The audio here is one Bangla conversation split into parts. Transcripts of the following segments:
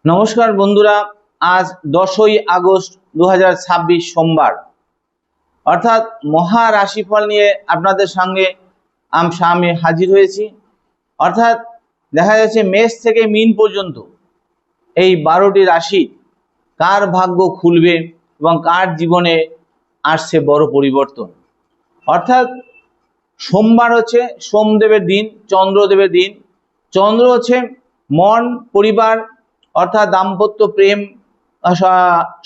নমস্কার বন্ধুরা, আজ 10ই আগস্ট 2026 সোমবার, অর্থাৎ মহা রাশিফল নিয়ে আপনাদের সঙ্গে আমি হাজির হয়েছি। অর্থাৎ দেখা যাচ্ছে মেষ থেকে মীন পর্যন্ত এই 12টি রাশি কার ভাগ্য খুলবে এবং কার জীবনে আসছে বড় পরিবর্তন। অর্থাৎ সোমবার হচ্ছে সোমদেবের দিন, চন্দ্রদেবের দিন। চন্দ্র হচ্ছে মন, পরিবার অর্থাৎ দাম্পত্য, প্রেম,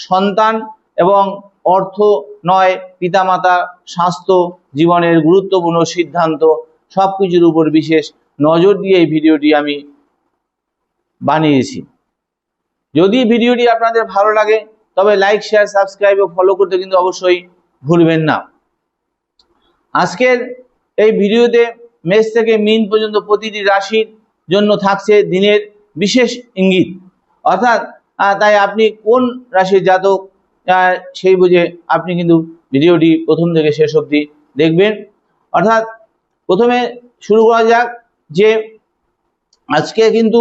সন্তান এবং অর্থ নয়, পিতামাতা, স্বাস্থ্য, জীবনের গুরুত্বপূর্ণ সিদ্ধান্ত সব কিছুর উপর বিশেষ নজর দিয়ে এই ভিডিওটি আমি বানিয়েছি। যদি ভিডিওটি আপনাদের ভালো লাগে তবে লাইক, শেয়ার, সাবস্ক্রাইব ও ফলো করতে কিন্তু অবশ্যই ভুলবেন না। আজকের এই ভিডিওতে মেষ থেকে মীন পর্যন্ত প্রতিটি রাশির জন্য থাকছে দিনের বিশেষ ইঙ্গিত। অর্থাৎ তাই আপনি কোন রাশির জাতক সেই বুঝে আপনি কিন্তু ভিডিওটি প্রথম থেকে শেষ অবধি দেখবেন। অর্থাৎ প্রথমে শুরু করা যাক যে আজকে কিন্তু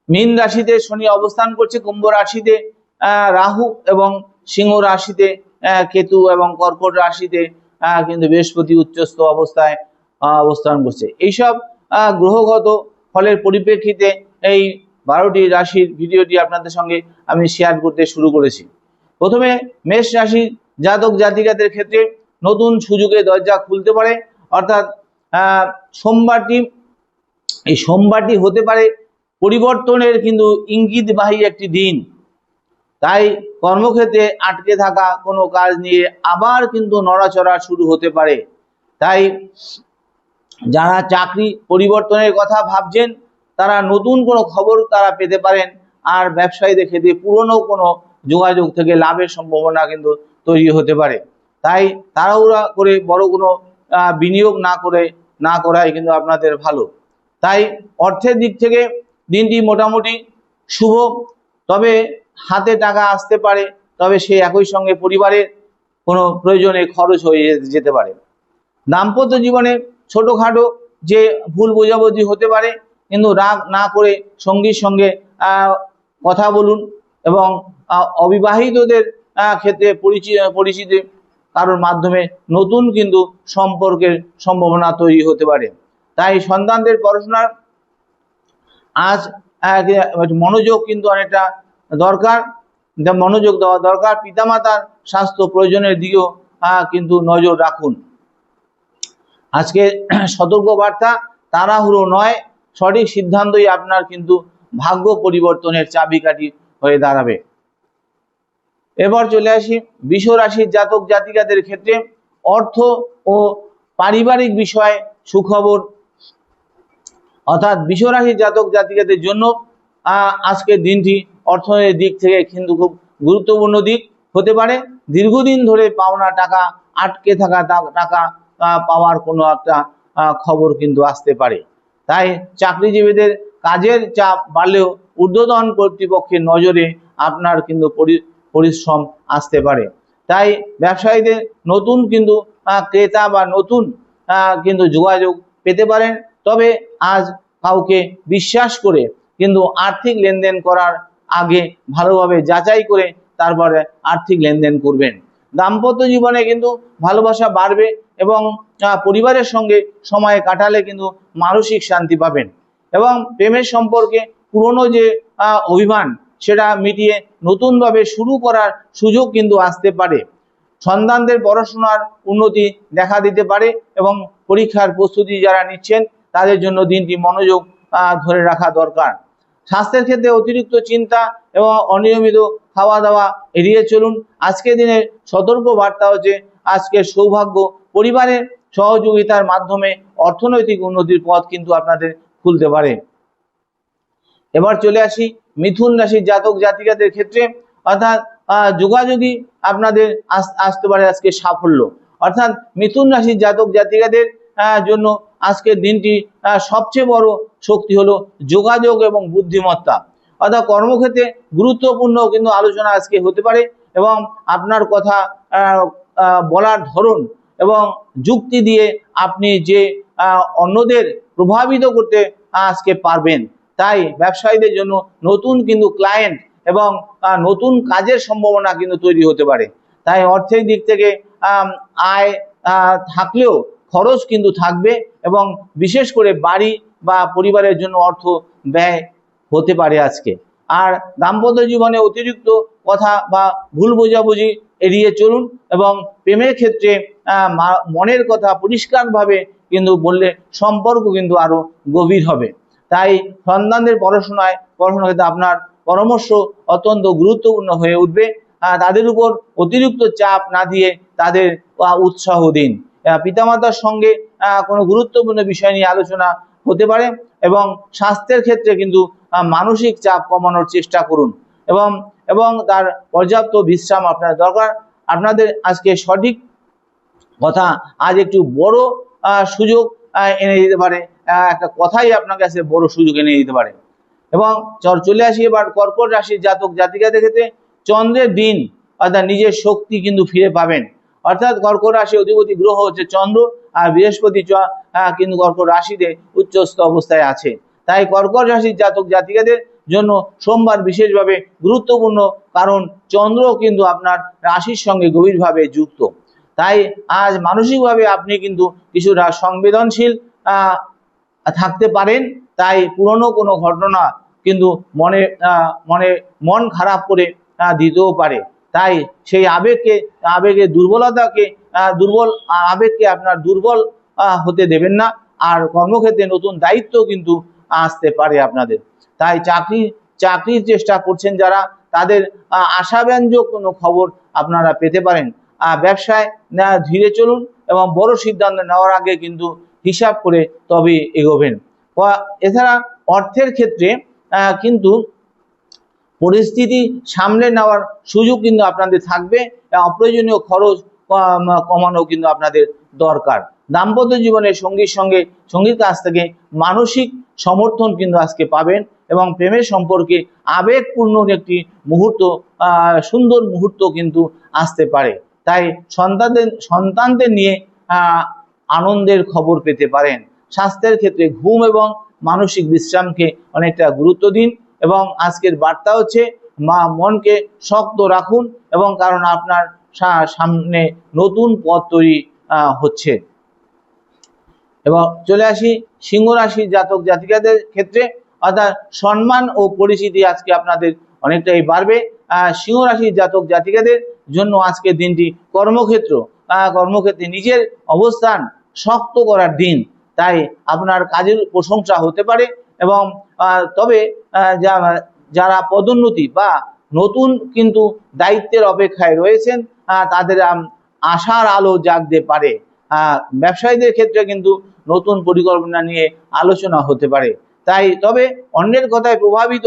মীন রাশিতে শনি অবস্থান করছে, কুম্ভ রাশিতে রাহু এবং সিংহ রাশিতে কেতু এবং কর্কট রাশিতে কিন্তু বৃহস্পতি উচ্চস্থ অবস্থায় অবস্থান করছে। এইসব গ্রহগত ফলের পরিপ্রেক্ষিতে এই 12টি রাশির ভিডিওটি আপনাদের সঙ্গে আমি শেয়ার করতে শুরু করেছি। প্রথমে মেষ রাশির জাতক জাতিকাদের ক্ষেত্রে নতুন সুযোগের দরজা খুলতে পারে। অর্থাৎ সোমবারটি হতে পারে পরিবর্তনের কিন্তু ইঙ্গিতবাহী একটি দিন। তাই কর্মক্ষেত্রে আটকে থাকা কোনো কাজ নিয়ে আবার কিন্তু নড়াচড়া শুরু হতে পারে। তাই যারা চাকরি পরিবর্তনের কথা ভাবছেন তারা নতুন কোনো খবর তারা পেতে পারেন। আর ব্যবসায়ীদের ক্ষেত্রে পুরনো কোনো যোগাযোগ থেকে লাভের সম্ভাবনা কিন্তু তৈরি হতে পারে। তাই তাড়াহুড়া করে বড় কোনো বিনিয়োগ না করাই কিন্তু আপনাদের ভালো। তাই অর্থের দিক থেকে দিনটি মোটামুটি শুভ, তবে হাতে টাকা আসতে পারে, তবে সে একই সঙ্গে পরিবারের কোনো প্রয়োজনে খরচ হয়ে যেতে পারে। দাম্পত্য জীবনে ছোটোখাটো যে ভুল বোঝাবুঝি হতে পারে, কিন্তু রাগ না করে সঙ্গীর সঙ্গে কথা বলুন। এবং অবিবাহিতদের ক্ষেত্রে পরিচিতি কারোর মাধ্যমে নতুন কিন্তু সম্পর্কের সম্ভাবনা তৈরি হতে পারে। তাই সন্তানদের পড়াশোনার আজ মনোযোগ কিন্তু অনেকটা দরকার, মনোযোগ দেওয়া দরকার। পিতামাতার স্বাস্থ্য প্রয়োজনের দিকেও কিন্তু নজর রাখুন। আজকে সতর্ক বার্তা, তাড়াহুড়ো নয়, সঠিক সিদ্ধান্তই আপনার কিন্তু ভাগ্য পরিবর্তনের চাবিকাঠি হয়ে দাঁড়াবে। এবার চলে আসি বৃষ রাশির জাতক জাতিকাদের ক্ষেত্রে অর্থ ও পারিবারিক বিষয়ে সুখবর। অর্থাৎ বৃষ রাশির জাতক জাতিকাদের জন্য আজকের দিনটি অর্থনৈতিক দিক থেকে কিন্তু খুব গুরুত্বপূর্ণ দিক হতে পারে। দীর্ঘদিন ধরে পাওনা টাকা, আটকে থাকা টাকা পাওয়ার কোনো একটা খবর কিন্তু আসতে পারে। তাই চাকরিজীবীদের কাজের চাপ বাড়লেও ঊর্ধ্বতন কর্তৃপক্ষের নজরে আপনার কিন্তু পরিশ্রম আসতে পারে। তাই ব্যবসায়ীদের নতুন কিন্তু ক্রেতা বা নতুন কিন্তু যোগাযোগ পেতে পারেন। তবে আজ কাউকে বিশ্বাস করে কিন্তু আর্থিক লেনদেন করার আগে ভালোভাবে যাচাই করে তারপরে আর্থিক লেনদেন করবেন। দাম্পত্য জীবনে কিন্তু ভালোবাসা বাড়বে এবং পরিবারের সঙ্গে সময় কাটালে কিন্তু মানসিক শান্তি পাবেন। এবং প্রেমের সম্পর্কে পুরনো যে অভিমান সেটা মিটিয়ে নতুনভাবে শুরু করার সুযোগ কিন্তু আসতে পারে। সন্তানদের পড়াশোনার উন্নতি দেখা দিতে পারে এবং পরীক্ষার প্রস্তুতি যারা নিচ্ছেন তাদের জন্য দিনটি মনোযোগ ধরে রাখা দরকার। স্বাস্থ্যের ক্ষেত্রে অতিরিক্ত চিন্তা এবং অনিয়মিত খাওয়া দাওয়া এড়িয়ে চলুন। আজকের দিনের সতর্ক বার্তা হচ্ছে আজকের সৌভাগ্য পরিবারের সহযোগিতার মাধ্যমে অর্থনৈতিক উন্নতির পথ কিন্তু আপনাদের খুলতে পারে। এবার চলে আসি মিথুন রাশির জাতক জাতিকাদের ক্ষেত্রে। অর্থাৎ যোগাযোগই আপনাদের আসতে পারে আজকে সাফল্য। অর্থাৎ মিথুন রাশির জাতক জাতিকাদের জন্য আজকের দিনটি সবচেয়ে বড় শক্তি হলো যোগাযোগ এবং বুদ্ধিমত্তা। অর্থাৎ কর্মক্ষেত্রে গুরুত্বপূর্ণ কিন্তু আলোচনা আজকে হতে পারে এবং আপনার কথা বলার ধরন এবং যুক্তি দিয়ে আপনি যে অন্যদের প্রভাবিত করতে আজকে পারবেন। তাই ব্যবসায়ীদের জন্য নতুন কিন্তু ক্লায়েন্ট এবং নতুন কাজের সম্ভাবনা কিন্তু তৈরি হতে পারে। তাই অর্থের দিক থেকে আয় থাকলেও খরচ কিন্তু থাকবে এবং বিশেষ করে বাড়ি বা পরিবারের জন্য অর্থ ব্যয় হতে পারে আজকে। আর দাম্পত্য জীবনে অতিরিক্ত কথা বা ভুল বোঝাবুঝি এড়িয়ে চলুন এবং প্রেমের ক্ষেত্রে মনের কথা পরিষ্কারভাবে কিন্তু বললে সম্পর্ক কিন্তু আরো গভীর হবে। তাই সন্তানদের পড়াশোনার ক্ষেত্রে আপনার পরামর্শ অত্যন্ত গুরুত্বপূর্ণ হয়ে উঠবে। তাদের উপর অতিরিক্ত চাপ না দিয়ে তাদের উৎসাহ দিন। পিতামাতার সঙ্গে কোনো গুরুত্বপূর্ণ বিষয় নিয়ে আলোচনা হতে পারে এবং স্বাস্থ্যের ক্ষেত্রে কিন্তু মানসিক চাপ কমানোর চেষ্টা করুন এবং তার পর্যাপ্ত বিশ্রাম আপনার দরকার। আপনাদের আজকে সঠিক কথা আজ একটু বড় সুযোগ এনে দিতে পারে, একটা কথাই আপনার কাছে বড় সুযোগ এনে দিতে পারে। এবং চলে আসি এবার কর্কট রাশির জাতক জাতিকাদের ক্ষেত্রে চন্দ্রের দিন, অর্থাৎ নিজের শক্তি কিন্তু ফিরে পাবেন। অর্থাৎ কর্কট রাশি অধিপতি গ্রহ হচ্ছে চন্দ্র, আর বৃহস্পতি কিন্তু কর্কট রাশিতে উচ্চস্থ অবস্থায় আছে। তাই কর্কট রাশির জাতক জাতিকাদের জন্য সোমবার বিশেষভাবে গুরুত্বপূর্ণ, কারণ চন্দ্র কিন্তু আপনার রাশির সঙ্গে গভীরভাবে যুক্ত। তাই আজ মানসিকভাবে আপনি কিন্তু কিছুটা সংবেদনশীল থাকতে পারেন। তাই পুরনো কোনো ঘটনা কিন্তু মন খারাপ করে দিতেও পারে। তাই সেই আবেগের দুর্বলতাকে আপনার দুর্বল হতে দেবেন না। আর কর্মক্ষেত্রে নতুন দায়িত্ব কিন্তু আসতে পারে আপনাদের। তাই চাকরির চেষ্টা করছেন যারা, তাদের আশাব্যঞ্জক কোনো খবর আপনারা পেতে পারেন। ব্যবসায় ধীরে চলুন এবং বড় সিদ্ধান্ত নেওয়ার আগে কিন্তু হিসাব করে তবে এগোবেন। এছাড়া অর্থের ক্ষেত্রে কিন্তু পরিস্থিতি সামলে নেওয়ার সুযোগ কিন্তু আপনাদের থাকবে। অপ্রয়োজনীয় খরচ কমানো কিন্তু আপনাদের দরকার। দাম্পত্য জীবনে সঙ্গীর কাছ থেকে মানসিক সমর্থন কিন্তু আজকে পাবেন এবং প্রেমের সম্পর্কে আবেগপূর্ণ একটি মুহূর্ত, সুন্দর মুহূর্ত কিন্তু আসতে পারে। তাই সন্তানদের নিয়ে আনন্দের খবর পেতে পারেন। স্বাস্থ্যের ক্ষেত্রে ঘুম এবং মানসিক বিশ্রামকে অনেকটা গুরুত্ব দিন এবং আজকের বার্তা হচ্ছে মনকে শক্ত রাখুন এবং কারণ আপনার সামনে নতুন পথ তৈরি হচ্ছে। এবং চলে আসি সিংহ রাশির জাতক জাতিকাদের ক্ষেত্রে, অর্থাৎ সম্মান ও পরিচিতি আজকে আপনাদের অনেকটাই বাড়বে। সিংহ রাশির জাতক জাতিকাদের জন্য আজকের দিনটি কর্মক্ষেত্রে নিজের অবস্থান শক্ত করার দিন। তাই আপনার কাজের প্রশংসা হতে পারে এবং তবে যারা পদোন্নতি বা নতুন কিন্তু দায়িত্বের অপেক্ষায় রয়েছেন তাদের আশার আলো জাগতে পারে। ব্যবসায়ীদের ক্ষেত্রে কিন্তু নতুন পরিকল্পনা নিয়ে আলোচনা হতে পারে। তবে অন্যের কথায় প্রভাবিত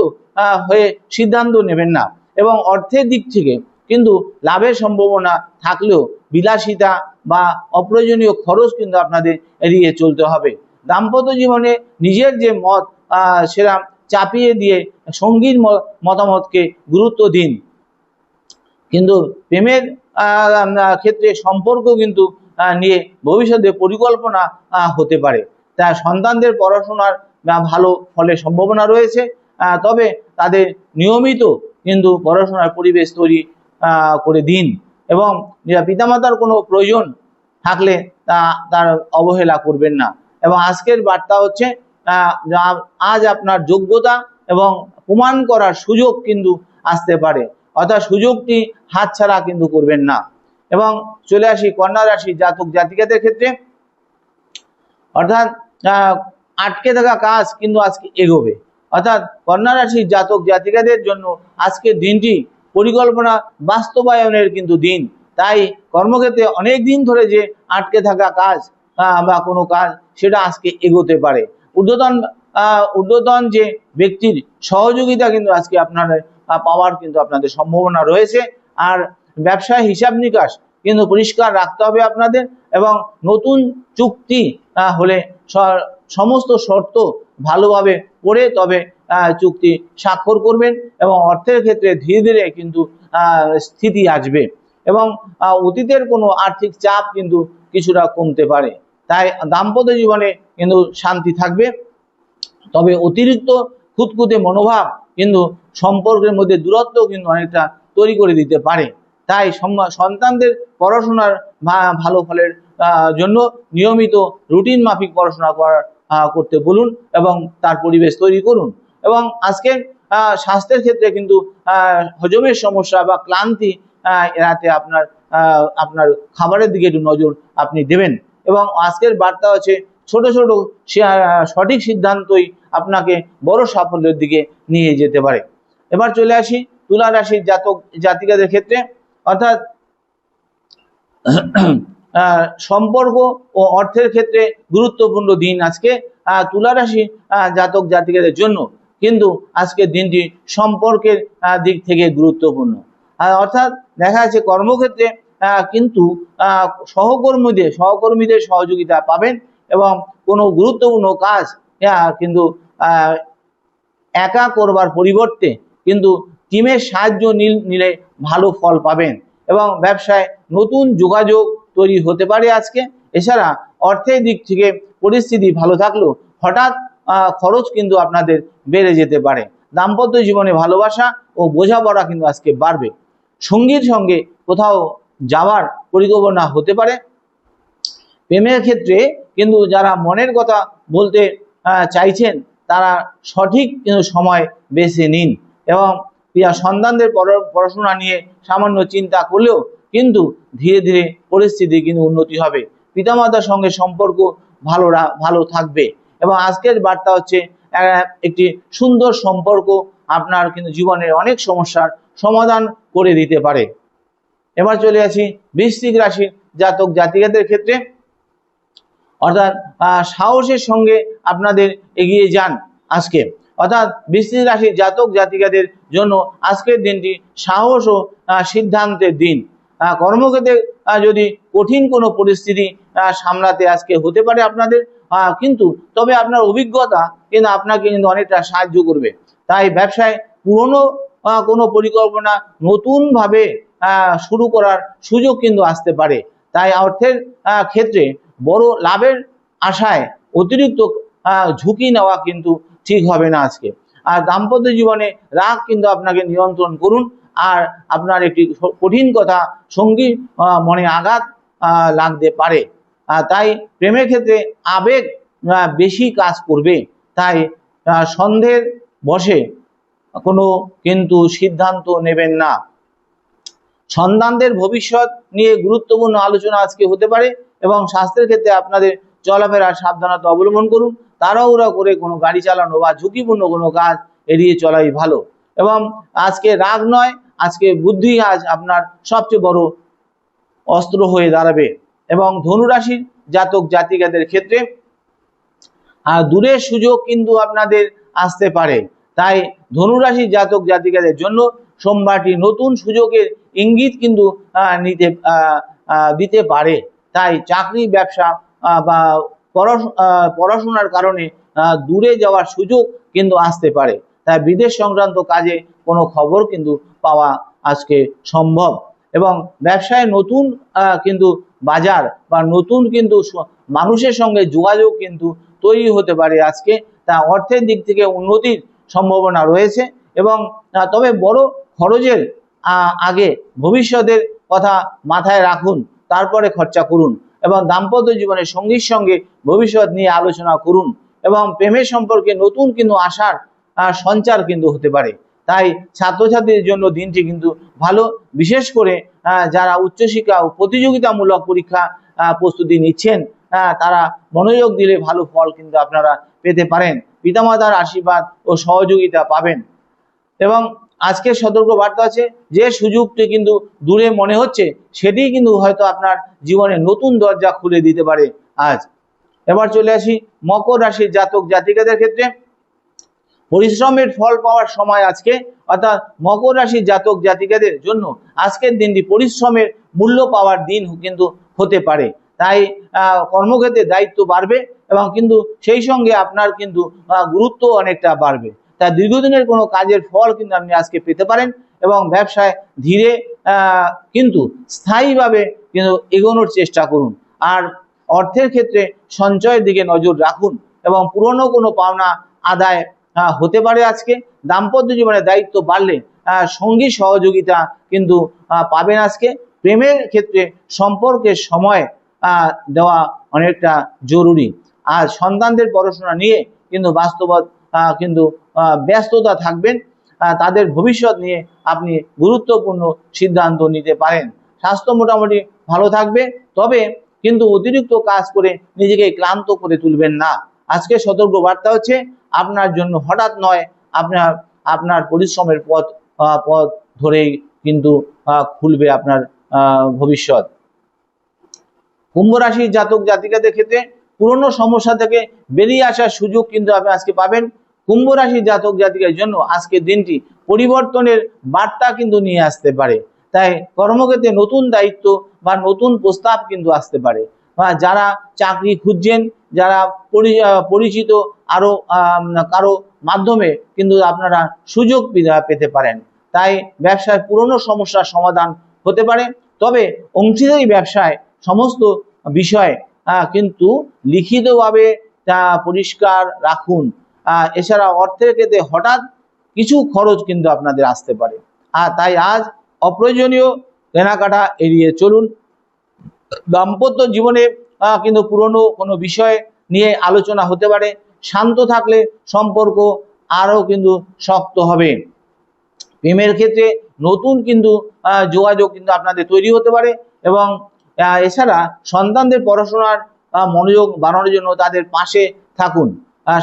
হয়ে সিদ্ধান্ত নেবেন না এবং অর্থের দিক থেকে কিন্তু লাভের সম্ভাবনা থাকলেও বিলাসিতা বা অপ্রয়োজনীয় খরচ কিন্তু আপনাদের এড়িয়ে চলতে হবে। দাম্পত্য জীবনে নিজের যে মত সেটা চাপিয়ে দিয়ে সঙ্গীর মতামতকে গুরুত্ব দিন। কিন্তু প্রেমের ক্ষেত্রে সম্পর্ক কিন্তু নিয়ে ভবিষ্যতে পরিকল্পনা হতে পারে। তা সন্তানদের পড়াশোনার ভালো ফলের সম্ভাবনা রয়েছে, তবে তাদের নিয়মিত কিন্তু পড়াশোনার পরিবেশ তৈরি করে দিন এবং পিতামাতার কোনো প্রয়োজন থাকলে তার অবহেলা করবেন না। এবং আজকের বার্তা হচ্ছে আজ আপনার যোগ্যতা এবং প্রমাণ করার সুযোগ কিন্তু আসতে পারে, অর্থাৎ সুযোগটি হাতছাড়া কিন্তু করবেন না। এবং চলে আসি কন্যা রাশির জাতক জাতিকাদের ক্ষেত্রে, অর্থাৎ আটকে থাকা কাজ কিন্তু আজকে এগোবে। অর্থাৎ কন্যা রাশির জাতক জাতিকাদের জন্য আজকের দিনটি পরিকল্পনা বাস্তবায়নের কিন্তু দিন। তাই কর্মক্ষেত্রে অনেক দিন ধরে যে আটকে থাকা কাজ বা কোনো কাজ সেটা আজকে এগোতে পারে। ঊর্ধ্বতন যে ব্যক্তির সহযোগিতা কিন্তু আজকে আপনারা পাওয়ার কিন্তু আপনাদের সম্ভাবনা রয়েছে। আর ব্যবসায় হিসাব নিকাশ কিন্তু পরিষ্কার রাখতে হবে আপনাদের এবং নতুন চুক্তি হলে সমস্ত শর্ত ভালোভাবে পড়ে তবে চুক্তি স্বাক্ষর করবেন এবং অর্থের ক্ষেত্রে ধীরে ধীরে কিন্তু স্থিতি আসবে এবং অতীতের কোনো আর্থিক চাপ কিন্তু কিছুটা কমতে পারে। তাই দাম্পত্য জীবনে কিন্তু শান্তি থাকবে, তবে অতিরিক্ত খুঁতখুঁতে মনোভাব কিন্তু সম্পর্কের মধ্যে দূরত্ব কিন্তু অনেকটা তৈরি করে দিতে পারে। তাই সন্তানদের পড়াশোনার ভালো ফলের জন্য নিয়মিত রুটিন মাফিক পড়াশোনা করতে বলুন এবং তার পরিবেশ তৈরি করুন। এবং আজকের স্বাস্থ্যের ক্ষেত্রে কিন্তু হজমের সমস্যা বা ক্লান্তি এড়াতে আপনার খাবারের দিকে একটু নজর আপনি দেবেন। এবং আজকের বার্তা হচ্ছে ছোট ছোট সঠিক সিদ্ধান্তই আপনাকে বড় সাফল্যের দিকে নিয়ে যেতে পারে। এবার চলে আসি তুলা রাশির জাতক জাতিকাদের ক্ষেত্রে, অর্থাৎ সম্পর্ক ও অর্থের ক্ষেত্রে গুরুত্বপূর্ণ দিন আজকে তুলা রাশি জাতক জাতিকাদের জন্য। কিন্তু আজকের দিনটি সম্পর্কের দিক থেকে গুরুত্বপূর্ণ, অর্থাৎ দেখা যাচ্ছে কর্মক্ষেত্রে কিন্তু সহকর্মীদের সহযোগিতা পাবেন এবং কোনো গুরুত্বপূর্ণ কাজ কিন্তু একা করবার পরিবর্তে কিন্তু টিমের সাহায্য নিলে ভালো ফল পাবেন। এবং ব্যবসায় নতুন যোগাযোগ তৈরি হতে পারে আজকে। এছাড়া অর্থের দিক থেকে পরিস্থিতি ভালো থাকলেও হঠাৎ খরচ কিন্তু আপনাদের বেড়ে যেতে পারে। দাম্পত্য জীবনে ভালোবাসা ও বোঝাপড়া কিন্তু আজকে বাড়বে। সঙ্গীর সঙ্গে কোথাও যাওয়ার পরিকল্পনা হতে পারে। প্রেমের ক্ষেত্রে কিন্তু যারা মনের কথা বলতে চাইছেন তারা সঠিক সময় বেছে নিন। এবং সন্তানদের পড়াশোনা নিয়ে সামান্য চিন্তা করলেও কিন্তু ধীরে ধীরে পরিস্থিতি কিন্তু উন্নতি হবে। পিতামাতার সঙ্গে সম্পর্ক ভালো থাকবে। এবং আজকের বার্তা হচ্ছে একটি সুন্দর সম্পর্ক আপনার কিন্তু জীবনের অনেক সমস্যার সমাধান করে দিতে পারে। এবার চলে আসি বৃশ্চিক রাশির জাতক জাতিকাদের ক্ষেত্রে, অর্থাৎ সাহসের সঙ্গে আপনাদের এগিয়ে যান আজকে। অর্থাৎ বৃশ্চিক রাশির জাতক জাতিকাদের জন্য আজকের দিনটি সাহস ও সিদ্ধান্তের দিন। কর্মক্ষেত্রে যদি কঠিন কোনো পরিস্থিতি সামলাতে আজকে হতে পারে আপনাদের, কিন্তু তবে আপনার অভিজ্ঞতা কিন্তু আপনাকে কিন্তু অনেকটা সাহায্য করবে। তাই ব্যবসায় পুরনো কোনো পরিকল্পনা নতুনভাবে শুরু করার সুযোগ কিন্তু আসতে পারে। তাই অর্থের ক্ষেত্রে বড় লাভের আশায় অতিরিক্ত ঝুঁকি নেওয়া কিন্তু ঠিক হবে না আজকে। আর দাম্পত্য জীবনে রাগ কিন্তু আপনাকে নিয়ন্ত্রণ করুন। আর আপনার একটি কঠিন কথা সঙ্গী মনে আঘাত লাগতে পারে। তাই প্রেমের ক্ষেত্রে আবেগ বেশি কাজ করবে। তাই সন্দেহের বশে কোনো কিন্তু সিদ্ধান্ত নেবেন না। সন্তানদের ভবিষ্যৎ নিয়ে গুরুত্বপূর্ণ আলোচনা আজকে হতে পারে। এবং স্বাস্থ্যের ক্ষেত্রে আপনাদের চলাফেরার সাবধানতা অবলম্বন করুন। তাড়াহুড়া করে কোনো গাড়ি চালানো বা ঝুঁকিপূর্ণ কোনো কাজ এড়িয়ে চলাই ভালো। এবং আজকে রাগ নয়, আজকে বুদ্ধি আজ আপনার সবচেয়ে বড় অস্ত্র হয়ে দাঁড়াবে। এবং ধনুরাশির জাতক জাতিকাদের ক্ষেত্রে দূরের সুযোগ কিন্তু আপনাদের আসতে পারে। তাই ধনুরাশির জাতক জাতিকাদের জন্য সোমবারটি নতুন সুযোগের ইঙ্গিত কিন্তু দিতে পারে। তাই চাকরি, ব্যবসা বা পড়াশোনার কারণে দূরে যাওয়ার সুযোগ কিন্তু আসতে পারে। তাই বিদেশ সংক্রান্ত কাজে কোনো খবর কিন্তু পাওয়া আজকে সম্ভব। এবং ব্যবসায় নতুন কিন্তু বাজার বা নতুন কিন্তু মানুষের সঙ্গে যোগাযোগ কিন্তু তৈরি হতে পারে আজকে। তা অর্থের দিক থেকে উন্নতির সম্ভাবনা রয়েছে। এবং তবে বড় খরচের আগে ভবিষ্যতের কথা মাথায় রাখুন, তারপরে খরচা করুন। এবং দাম্পত্য জীবনে সঙ্গীর সঙ্গে ভবিষ্যৎ নিয়ে আলোচনা করুন। এবং প্রেমের সম্পর্কে নতুন কিন্তু আশার সঞ্চার কিন্তু হতে পারে। তাই ছাত্রছাত্রীদের জন্য দিনটি কিন্তু ভালো। বিশেষ করে যারা উচ্চশিক্ষা ও প্রতিযোগিতামূলক পরীক্ষা প্রস্তুতি নিচ্ছেন তারা মনোযোগ দিলে ভালো ফল কিন্তু আপনারা পেতে পারেন। পিতামাতার আশীর্বাদ ও সহযোগিতা পাবেন। এবং আজকের সতর্ক বার্তা আছে, যে সুযোগটি কিন্তু দূরে মনে হচ্ছে সেটি কিন্তু হয়তো আপনার জীবনে নতুন দরজা খুলে দিতে পারে আজ। এবার চলে আসি মকর রাশির জাতক জাতিকাদের ক্ষেত্রে। পরিশ্রমের ফল পাওয়ার সময় আজকে, অর্থাৎ মকর রাশির জাতক জাতিকাদের জন্য আজকের দিনটি পরিশ্রমের মূল্য পাওয়ার দিন কিন্তু হতে পারে। তাই কর্মক্ষেত্রে দায়িত্ব বাড়বে এবং কিন্তু সেই সঙ্গে আপনার কিন্তু গুরুত্ব অনেকটা বাড়বে। তাই দীর্ঘদিনের কোনো কাজের ফল কিন্তু আপনি আজকে পেতে পারেন। এবং ব্যবসায় ধীরে কিন্তু স্থায়ীভাবে কিন্তু এগোনোর চেষ্টা করুন। আর অর্থের ক্ষেত্রে সঞ্চয়ের দিকে নজর রাখুন এবং পুরনো কোনো পাওনা আদায় হতে পারে। আজকে দাম্পত্য জীবনে দায়িত্ব বাড়লে সঙ্গী সহযোগিতা কিন্তু পাবেন। আজকে প্রেমের ক্ষেত্রে সম্পর্কের সময় দেওয়া অনেকটা জরুরি। আর সন্তানদের পড়াশোনা নিয়ে কিন্তু কিন্তু ব্যস্ততা থাকবেন। তাদের ভবিষ্যৎ নিয়ে আপনি গুরুত্বপূর্ণ সিদ্ধান্ত নিতে পারেন। স্বাস্থ্য মোটামুটি ভালো থাকবে, তবে কিন্তু অতিরিক্ত কাজ করে নিজেকে ক্লান্ত করে তুলবেন না। আজকে সতর্ক বার্তা হচ্ছে আপনার জন্য হঠাৎ নয়, আপনার পরিশ্রমের পথ ধরেই কিন্তু খুলবে আপনার ভবিষ্যৎ। কুম্ভ রাশির জাতক জাতিকাদের ক্ষেত্রে পুরনো সমস্যা থেকে বেরিয়ে আসার সুযোগ কিন্তু আপনি আজকে পাবেন। কুম্ভ রাশির জাতক জাতিকার জন্য আজকের দিনটি পরিবর্তনের বার্তা কিন্তু নিয়ে আসতে পারে। তাই কর্মক্ষেত্রে নতুন দায়িত্ব বা নতুন প্রস্তাব কিন্তু আসতে পারে। যারা চাকরি খুঁজছেন, যারা পরিচিত আরো কারো মাধ্যমে কিন্তু আপনারা সুযোগ পেতে পারেন। তাই ব্যবসায় পুরনো সমস্যার সমাধান হতে পারে। তবে অংশীদারি ব্যবসায় সমস্ত বিষয় কিন্তু লিখিতভাবে তা পরিষ্কার রাখুন। এছাড়া অর্থের ক্ষেত্রে হঠাৎ কিছু খরচ কিন্তু আপনাদের আসতে পারে। তাই আজ অপ্রয়োজনীয় কেনাকাটা এড়িয়ে চলুন। দাম্পত্য জীবনে কিন্তু পুরনো কোনো বিষয় নিয়ে আলোচনা হতে পারে। শান্ত থাকলে সম্পর্ক আরও কিন্তু শক্ত হবে। প্রেমের ক্ষেত্রে নতুন কিন্তু যোগাযোগ কিন্তু আপনাদের তৈরি হতে পারে। এবং এছাড়া সন্তানদের পড়াশোনার মনোযোগ বাড়ানোর জন্য তাদের পাশে থাকুন।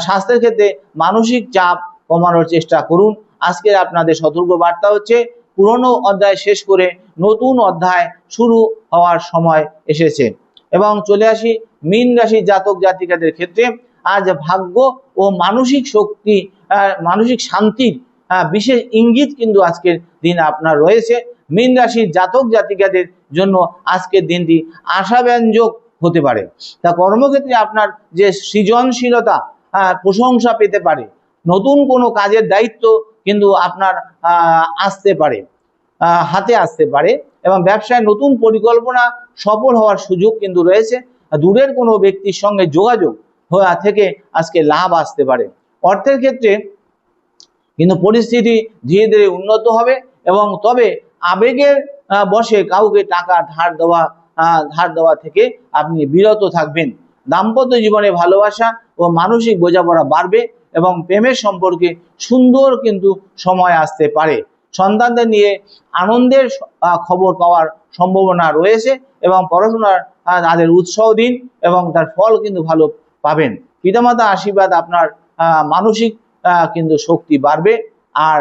স্বাস্থ্যের ক্ষেত্রে মানসিক চাপ কমানোর চেষ্টা করুন। আজকে আপনাদের সতর্ক বার্তা হচ্ছে পুরনো অধ্যায় শেষ করে নতুন অধ্যায় শুরু হওয়ার সময় এসেছে। এবং চলে আসি মীন রাশির জাতক জাতিকাদের ক্ষেত্রে। আজ ভাগ্য ও মানসিক শক্তি, মানসিক শান্তির বিশেষ ইঙ্গিত কিন্তু আজকের দিন আপনার রয়েছে। মীন রাশির জাতক জাতিকাদের জন্য আজকের দিনটি আশাব্যঞ্জক হতে পারে। তা কর্মক্ষেত্রে আপনার যে সৃজনশীলতা প্রশংসা পেতে পারে। নতুন কোনো কাজের দায়িত্ব কিন্তু আপনার হাতে আসতে পারে। এবং ব্যবসায় নতুন পরিকল্পনা সফল হওয়ার সুযোগ কিন্তু রয়েছে। দূরের কোনো ব্যক্তির সঙ্গে যোগাযোগ থেকে আজকে লাভ আসতে পারে। অর্থের ক্ষেত্রে কিন্তু পরিস্থিতি ধীরে ধীরে উন্নত হবে। এবং তবে আবেগের বশে কাউকে টাকা ধার দেওয়া থেকে আপনি বিরত থাকবেন। দাম্পত্য জীবনে ভালোবাসা ও মানসিক বোঝাপড়া বাড়বে এবং প্রেমের সম্পর্কে সুন্দর কিন্তু সময় আসতে পারে। সন্তানদের নিয়ে আনন্দের খবর পাওয়ার সম্ভাবনা রয়েছে এবং পড়াশোনার তাদের উৎসাহ দিন এবং তার ফল কিন্তু ভালো পাবেন। পিতামাতা আশীর্বাদ আপনার মানসিক কিন্তু শক্তি বাড়বে। আর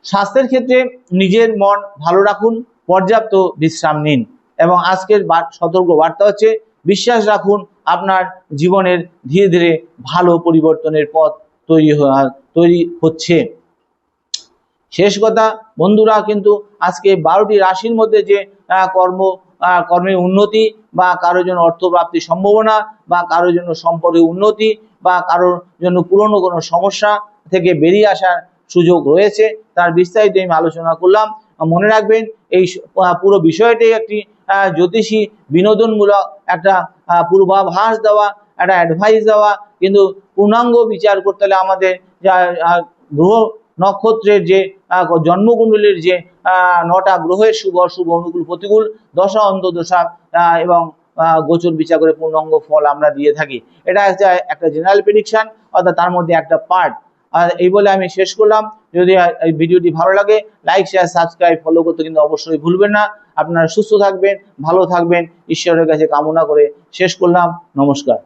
স্বাস্থ্যের ক্ষেত্রে নিজের মন ভালো রাখুন, পর্যাপ্ত বিশ্রাম নিন। এবং আজকের সতর্ক বার্তা হচ্ছে বিশ্বাস রাখুন, আপনার জীবনের ধীরে ধীরে ভালো পরিবর্তনের পথ তৈরি হচ্ছে। শেষ কথা বন্ধুরা, কিন্তু আজকে 12টি রাশির মধ্যে যে কর্মের উন্নতি বা কারোর জন্য অর্থপ্রাপ্তির সম্ভাবনা বা কারোর জন্য সম্পর্কের উন্নতি বা কারোর জন্য পুরনো কোনো সমস্যা থেকে বেরিয়ে আসার সুযোগ রয়েছে, তার বিস্তারিত আমি আলোচনা করলাম। মনে রাখবেন এই পুরো বিষয়টাই একটি জ্যোতিষী বিনোদনমূলক একটা পূর্বাভাস দেওয়া, একটা অ্যাডভাইস দেওয়া। কিন্তু পূর্ণাঙ্গ বিচার করতে হলে আমাদের গ্রহ নক্ষত্রের যে জন্মকুণ্ডলীর যে 9টা গ্রহের শুভ অশুভ অনুকূল প্রতিকূল দশা অন্তর্দশা এবং গোচর বিচার করে পূর্ণাঙ্গ ফল আমরা দিয়ে থাকি। এটা একটা জেনারেল প্রেডিকশন, অর্থাৎ তার মধ্যে একটা পার্ট। আর এই বলে আমি শেষ করলাম। যদি এই ভিডিওটি ভালো লাগে লাইক শেয়ার সাবস্ক্রাইব ফলো করতে কিন্তু অবশ্যই ভুলবেন না। আপনারা সুস্থ থাকবেন, ভালো থাকবেন, ঈশ্বরের কাছে কামনা করে শেষ করলাম। নমস্কার।